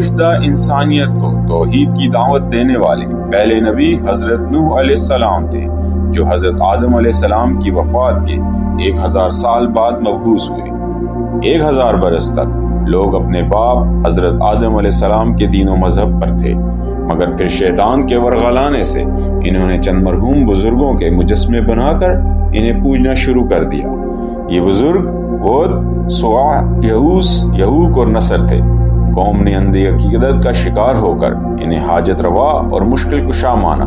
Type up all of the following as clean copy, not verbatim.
گزشتہ انسانیت کو توحید کی دعوت دینے والے پہلے نبی حضرت نوح علیہ السلام تھے، جو حضرت آدم علیہ السلام کی وفات کے 1000 سال بعد مبعوث ہوئے۔ 1000 برس تک لوگ اپنے باپ حضرت آدم علیہ السلام کے دین و مذہب پر تھے، مگر پھر شیطان کے ورغلانے سے انہوں نے چند مرحوم بزرگوں کے مجسمے بنا کر انہیں پوجنا شروع کر دیا۔ یہ بزرگ ود، سواع، یعوس، یعوق اور نصر تھے۔ قوم نے اندھی عقیدت کا شکار ہو کر انہیں حاجت روا اور مشکل کشا مانا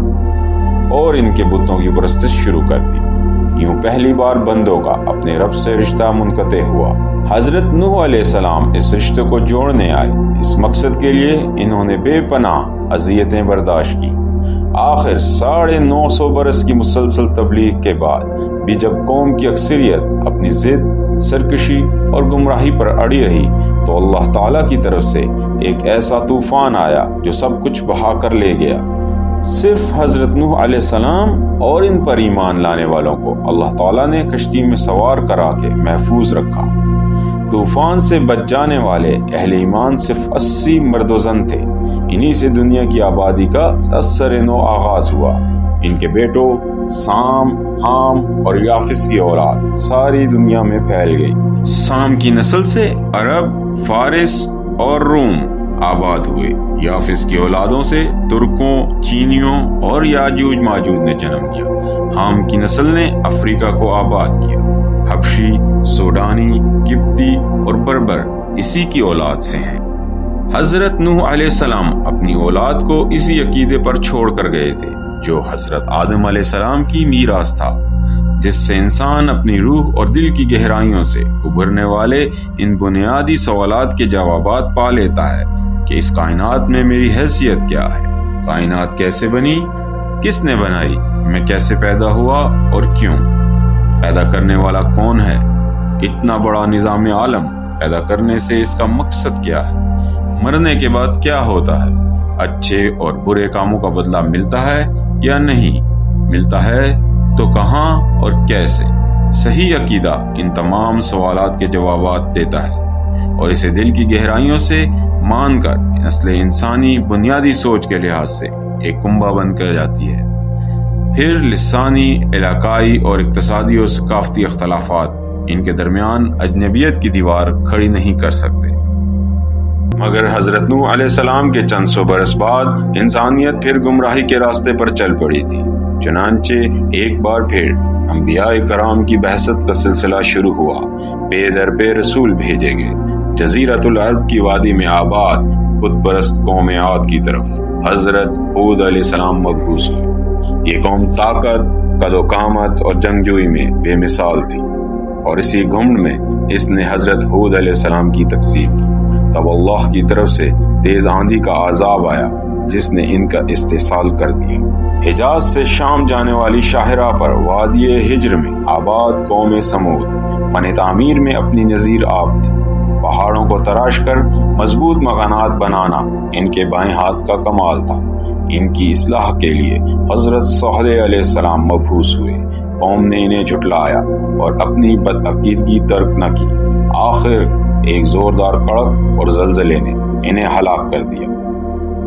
اور ان کے بتوں کی پرستش شروع کر دی۔ یوں پہلی بار بندوں کا اپنے رب سے رشتہ منقطع ہوا۔ حضرت نوح علیہ السلام اس رشتے کو جوڑنے آئے۔ اس مقصد کے لیے انہوں نے بے پناہ اذیتیں برداشت کی۔ آخر 950 برس کی مسلسل تبلیغ کے بعد بھی جب قوم کی اکثریت اپنی ضد، سرکشی اور گمراہی پر اڑی رہی تو اللہ تعالیٰ کی طرف سے ایک ایسا طوفان آیا جو سب کچھ بہا کر لے گیا۔ صرف حضرت نوح علیہ السلام اور ان پر ایمان لانے والوں کو اللہ تعالیٰ نے کشتی میں سوار کرا کے محفوظ رکھا۔ طوفان سے بچ جانے والے اہل ایمان صرف 80 مرد و زن تھے۔ انہی سے دنیا کی آبادی کا اثر نو آغاز ہوا۔ ان کے بیٹوں سام، حام اور یافس کی اولاد ساری دنیا میں پھیل گئی۔ سام کی نسل سے عرب، فارس اور روم آباد ہوئے۔ یافس کی اولادوں سے ترکوں، چینیوں اور یاجوج ماجوج نے جنم دیا۔ حام کی نسل نے افریقہ کو آباد کیا۔ حبشی، سوڈانی، قبطی اور بربر اسی کی اولاد سے ہیں۔ حضرت نوح علیہ السلام اپنی اولاد کو اسی عقیدے پر چھوڑ کر گئے تھے جو حضرت آدم علیہ السلام کی میراث تھا، جس سے انسان اپنی روح اور دل کی گہرائیوں سے ابھرنے والے ان بنیادی سوالات کے جوابات پا لیتا ہے کہ اس کائنات میں میری حیثیت کیا ہے، کائنات کیسے بنی، کس نے بنائی، میں کیسے پیدا ہوا اور کیوں، پیدا کرنے والا کون ہے، اتنا بڑا نظام عالم پیدا کرنے سے اس کا مقصد کیا ہے، مرنے کے بعد کیا ہوتا ہے، اچھے اور برے کاموں کا بدلہ ملتا ہے یا نہیں، ملتا ہے تو کہاں اور کیسے۔ صحیح عقیدہ ان تمام سوالات کے جوابات دیتا ہے اور اسے دل کی گہرائیوں سے مان کر نسل انسانی بنیادی سوچ کے لحاظ سے ایک کنبہ بن کر جاتی ہے۔ پھر لسانی، علاقائی اور اقتصادی اور ثقافتی اختلافات ان کے درمیان اجنبیت کی دیوار کھڑی نہیں کر سکتے۔ مگر حضرت نوح علیہ السلام کے چند سو برس بعد انسانیت پھر گمراہی کے راستے پر چل پڑی تھی۔ چنانچہ ایک بار پھر انبیاء کرام کی بعثت کا سلسلہ شروع ہوا۔ پے در پے رسول بھیجے گئے۔ جزیرۃ العرب کی وادی میں آباد بت پرست قوم عاد کی طرف حضرت ہود علیہ السلام مبعوث ہوئے۔ یہ قوم طاقت، قد و قامت اور جنگجوئی میں بے مثال تھی، اور اسی گھمنڈ میں اس نے حضرت ہود علیہ السلام کی تکذیب کی۔ تب اللہ کی طرف سے تیز آندھی کا عذاب آیا جس نے ان کا استحصال کر دیا۔ حجاز سے شام جانے والی شاہراہ پر وادی ہجر میں آباد قوم سمود فن تعمیر میں اپنی نظیر آب تھی۔ پہاڑوں کو تراش کر مضبوط مکانات بنانا ان کے بائیں ہاتھ کا کمال تھا۔ ان کی اصلاح کے لیے حضرت صالح علیہ السلام مبعوث ہوئے۔ قوم نے انہیں جھٹلایا اور اپنی بدعقیدگی ترک نہ کی۔ آخر ایک زوردار کڑک اور زلزلے نے انہیں ہلاک کر دیا۔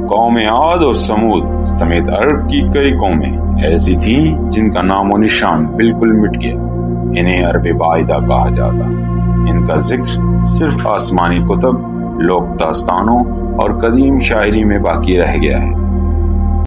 قوم عاد اور سمود سمیت عرب کی کئی قومیں ایسی تھیں جن کا نام و نشان بالکل مٹ گیا۔ انہیں عرب بعیدہ کہا جاتا۔ ان کا ذکر صرف آسمانی کتب، لوک داستانوں اور قدیم شاعری میں باقی رہ گیا ہے۔